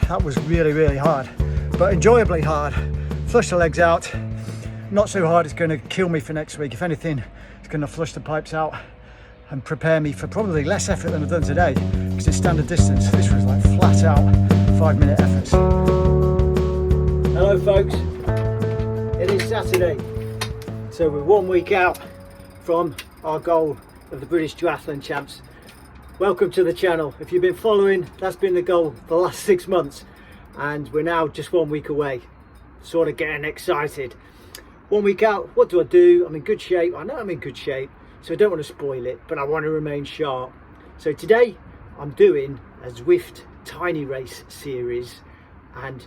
that was really hard, but enjoyably hard. Flush the legs out, not so hard it's going to kill me for next week. If anything, it's going to flush the pipes out and prepare me for probably less effort than I've done today, because it's standard distance. This was like flat out 5-minute efforts. Hello folks, it is Saturday, so we're 1 week out from our goal of the British Duathlon Champs. Welcome to the channel. If you've been following, that's been the goal for the last 6 months, and we're now just 1 week away. Sort of getting excited. 1 week out, what do I do? I'm in good shape. I know I'm in good shape, so I don't want to spoil it, but I want to remain sharp. So today I'm doing a Zwift tiny race series, and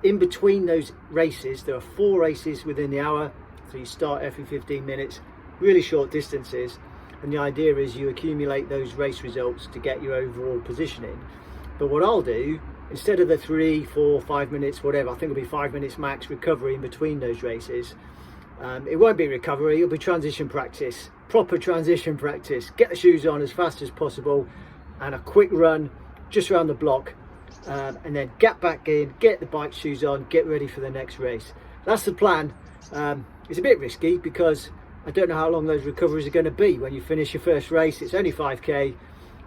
in between those races there are 4 races within the hour, so you start every 15 minutes, really short distances, and the idea is you accumulate those race results to get your overall positioning. But what I'll do, instead of the 3, 4, 5 minutes, whatever, I think it'll be 5 minutes max recovery in between those races. It won't be recovery, it'll be transition practice, proper transition practice. Get the shoes on as fast as possible and a quick run just around the block, and then get back in, get the bike shoes on, get ready for the next race. That's the plan. It's a bit risky because I don't know how long those recoveries are going to be when you finish your first race. It's only 5k,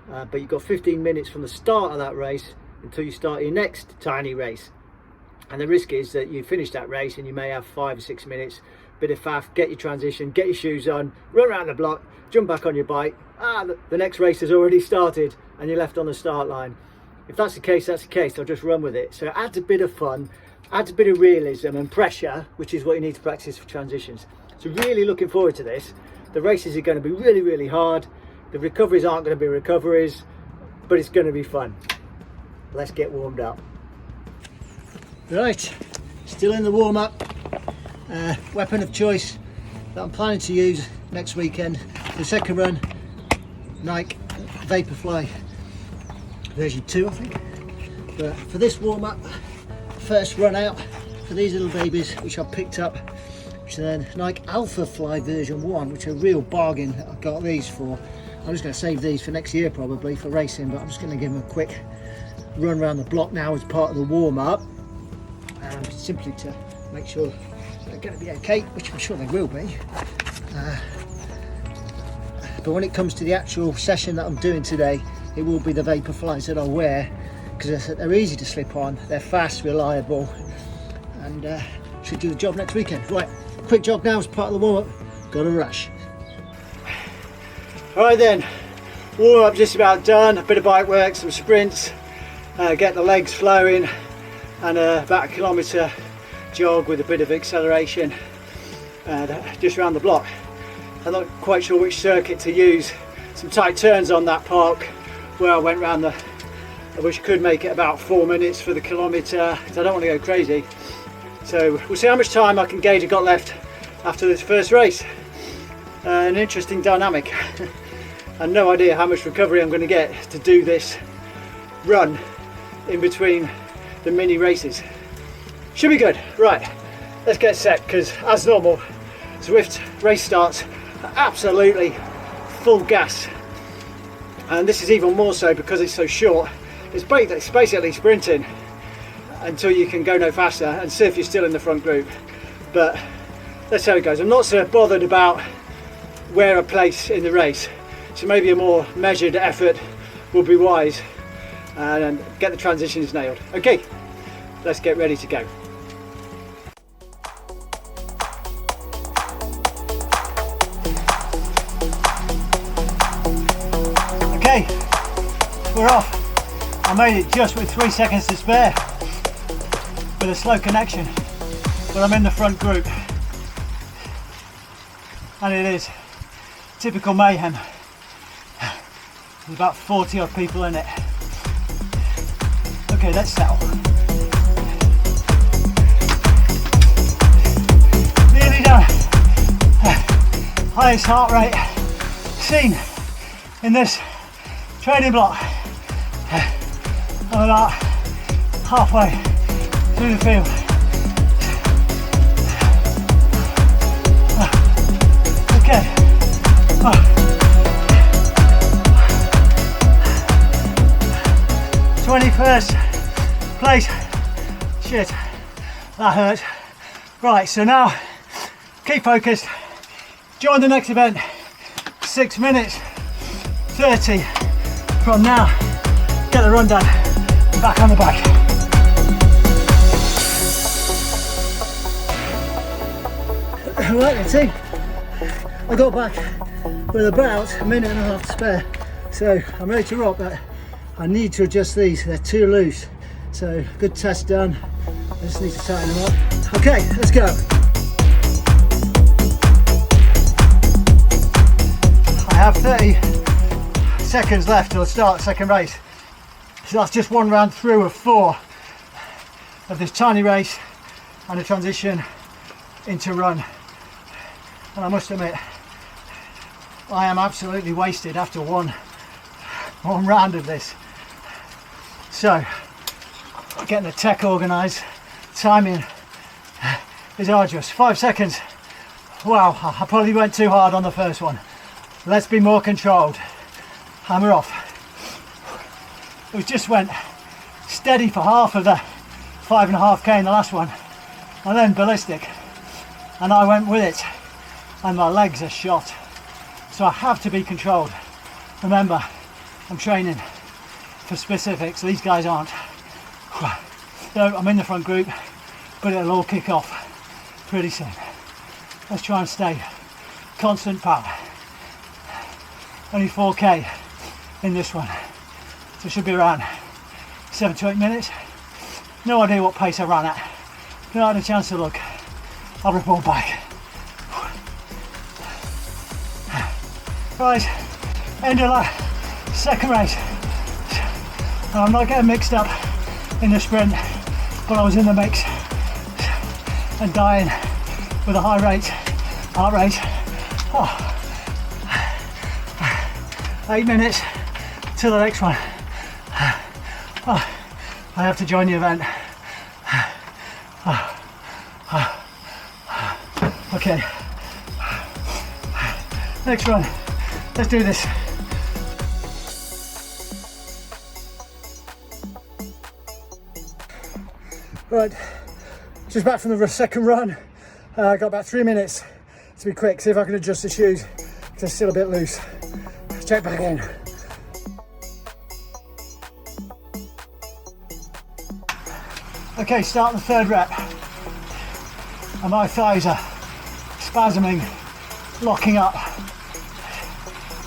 but you've got 15 minutes from the start of that race until you start your next tiny race, and the risk is that you finish that race and you may have 5 or 6 minutes, bit of faff, get your transition, get your shoes on, run around the block, jump back on your bike, the next race has already started and you're left on the start line. If that's the case, that's the case. I'll just run with it. So it adds a bit of fun, adds a bit of realism and pressure, which is what you need to practice for transitions. So really looking forward to this. The races are going to be really hard, the recoveries aren't going to be recoveries, but it's going to be fun. Let's get warmed up. Right, still in the warm-up. Weapon of choice that I'm planning to use next weekend, the second run, Nike Vaporfly version 2 I think. But for this warm-up, first run out for these little babies, which I picked up, which are then Nike Alpha Fly version 1, which are a real bargain. I got these for, I'm just going to save these for next year probably for racing, but I'm just going to give them a quick run around the block now as part of the warm-up, simply to make sure they're going to be okay, which I'm sure they will be. But when it comes to the actual session that I'm doing today, it will be the Vaporflies that I'll wear, because they're easy to slip on, they're fast, reliable, and should do the job next weekend. Right, quick jog now as part of the warm-up, got a rush. Alright then, warm-up just about done, a bit of bike work, some sprints, get the legs flowing, and about a kilometre jog with a bit of acceleration just around the block. I'm not quite sure which circuit to use. Some tight turns on that park where I went round which could make it about 4 minutes for the kilometre, because I don't want to go crazy. So we'll see how much time I can gauge I've got left after this first race. An interesting dynamic. And no idea how much recovery I'm going to get to do this run in between the mini races. Should be good. Right, let's get set, because as normal, Zwift race starts absolutely full gas, and this is even more so because it's so short. It's basically sprinting until you can go no faster and see if you're still in the front group. But let's see how it goes. I'm not so bothered about where I place in the race, so maybe a more measured effort will be wise and get the transitions nailed. Okay, let's get ready to go. Okay, we're off. I made it just with 3 seconds to spare with a slow connection, but I'm in the front group, and it is typical mayhem. There's about 40 odd people in it. Okay, let's settle. Nearly done. Highest heart rate seen in this training block. I'm about halfway through the field. Okay. 21st place. Shit, that hurt. Right, so now keep focused. Join the next event. 6 minutes 30 from now. Get the run done. Back on the bike. Right, let's see. I got back with about a minute and a half to spare, so I'm ready to rock, but I need to adjust these. They're too loose. So good test done. I just need to tighten them up. Okay, let's go. I have 30 seconds left till the start of the second race. So that's just one round through of 4 of this tiny race and a transition into run. And I must admit, I am absolutely wasted after one round of this. So, getting the tech organised, timing is arduous. 5 seconds. Wow, I probably went too hard on the first one. Let's be more controlled. Hammer off. It just went steady for half of the 5.5k in the last one, and then ballistic. And I went with it, and my legs are shot. So I have to be controlled. Remember, I'm training for specifics. These guys aren't. So I'm in the front group, but it'll all kick off pretty soon. Let's try and stay constant power. Only 4k in this one, so it should be around 7 to 8 minutes. No idea what pace I ran at. Not had a chance to look. I'll report back. Right, end of the second race. I'm not getting mixed up in the sprint, but I was in the mix and dying with a high heart rate. Oh. 8 minutes till the next one. Oh, I have to join the event. Okay, next run. Let's do this. Right, just back from the second run. Got about 3 minutes to be quick. See if I can adjust the shoes. They're still a bit loose. Check back in. Okay, start the third rep. And my thighs are spasming, locking up.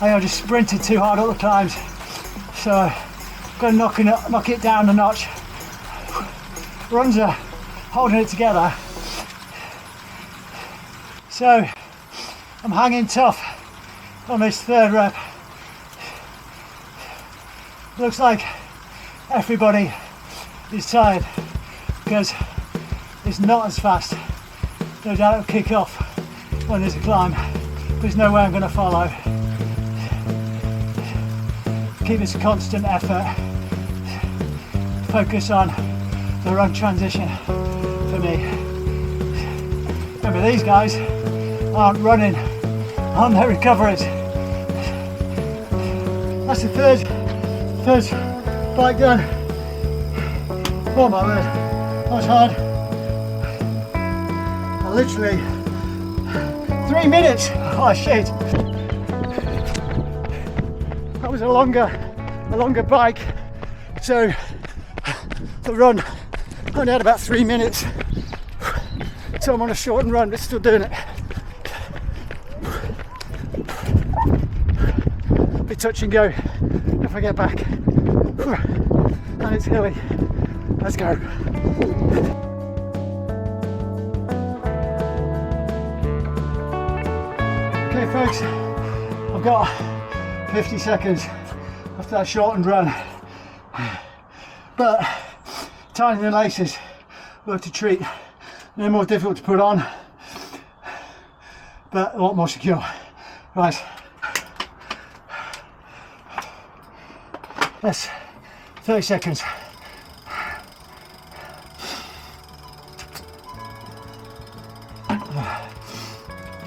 I just sprinted too hard up the climbs, so I've got to knock it down a notch. Runs are holding it together, so I'm hanging tough on this third rep. Looks like everybody is tired because it's not as fast. No doubt it'll kick off when there's a climb. There's no way I'm going to follow. Keep this constant effort. Focus on the run transition for me. Remember, these guys aren't running on their recoveries. That's the third bike done. Oh my word, that was hard. I literally 3 minutes. Oh shit. That was a longer bike, so the run only had about 3 minutes. So I'm on a shortened run, but still doing it. Bit touch and go if I get back. And it's hilly. Let's go. Okay folks, I've got 50 seconds after that shortened run, but tying the laces worked a treat. They're more difficult to put on, but a lot more secure. Right, that's 30 seconds.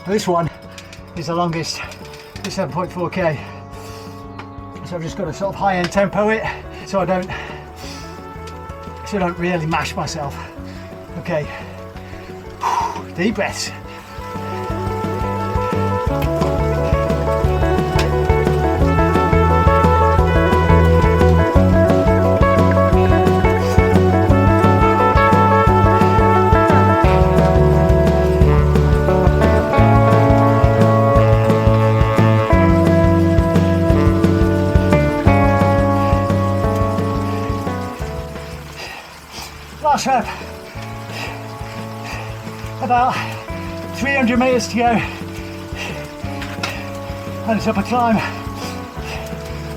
This one is the longest, it's 7.4k. So I've just got to sort of high-end tempo it so I don't so I don't really mash myself. Okay, deep breaths. Last rep, about 300 meters to go, and it's up a climb.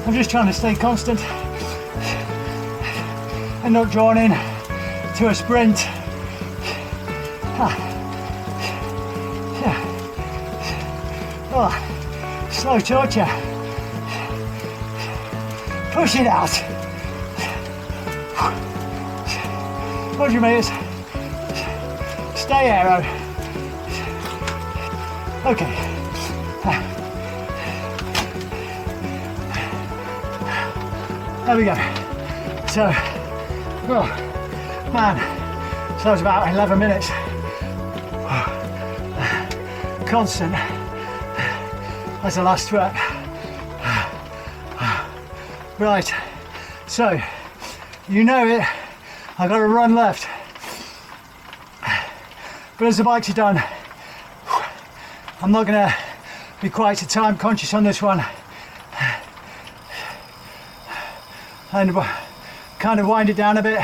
I'm just trying to stay constant and not drawn in to a sprint. Oh, slow torture. Push it out. 100 meters. Stay aero. Okay. There we go. So, oh man, so that was about 11 minutes. Constant. That's the last rep. Right, so you know it. I've got a run left, but as the bikes are done, I'm not going to be quite so time conscious on this one, and kind of wind it down a bit,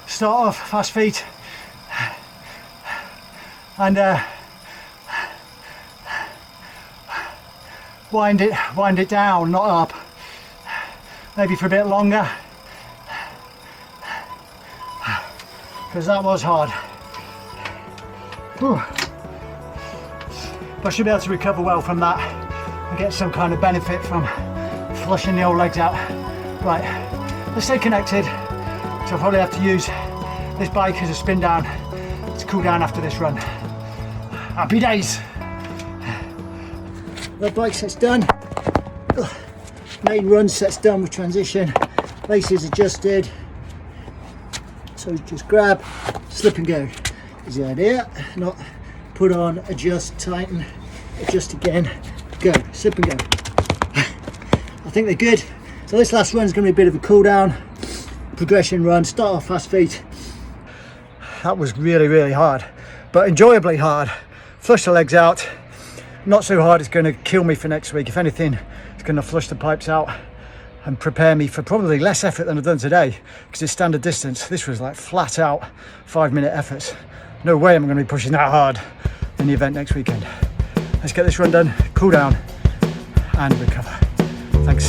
start off fast feet, and wind it down, not up, maybe for a bit longer. Because that was hard. Whew. But I should be able to recover well from that and get some kind of benefit from flushing the old legs out. Right, let's stay connected. So I'll probably have to use this bike as a spin down to cool down after this run. Happy days. The bike set's done. Main run set's done with transition. Laces adjusted. So just grab, slip and go is the idea, not put on, adjust, tighten, adjust again, go, slip and go. I think they're good. So this last run is going to be a bit of a cool down, progression run, start off fast feet. That was really hard, but enjoyably hard. Flush the legs out, not so hard it's going to kill me for next week. If anything, it's going to flush the pipes out and prepare me for probably less effort than I've done today, because it's standard distance. This was like flat out 5-minute efforts. No way I'm going to be pushing that hard in the event next weekend. Let's get this run done, cool down and recover. Thanks,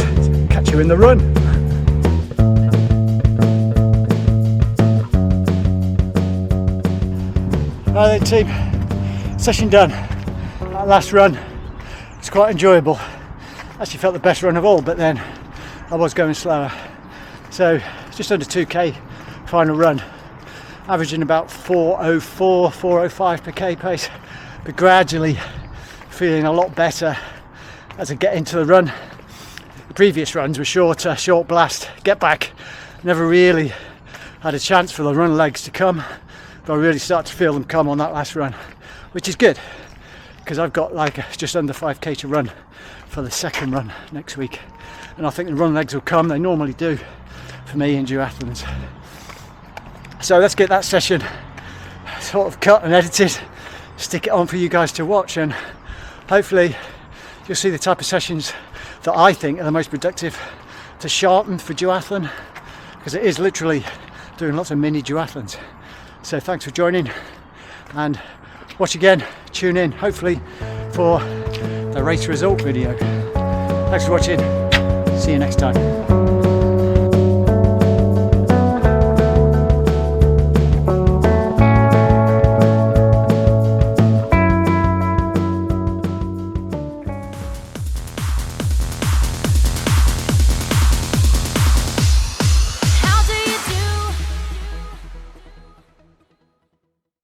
catch you in the run. Right then team, session done. That last run was quite enjoyable. Actually felt the best run of all, but then I was going slower. So just under 2k final run, averaging about 4:04, 4:05 per k pace, but gradually feeling a lot better as I get into the run. The previous runs were shorter, short blast, get back. Never really had a chance for the run legs to come, but I really start to feel them come on that last run, which is good because I've got like just under 5k to run for the second run next week. And I think the run legs will come, they normally do for me in duathlons. So let's get that session sort of cut and edited, stick it on for you guys to watch, and hopefully you'll see the type of sessions that I think are the most productive to sharpen for duathlon, because it is literally doing lots of mini duathlons. So thanks for joining, and watch again, tune in hopefully for the race result video. Thanks for watching. See you next time.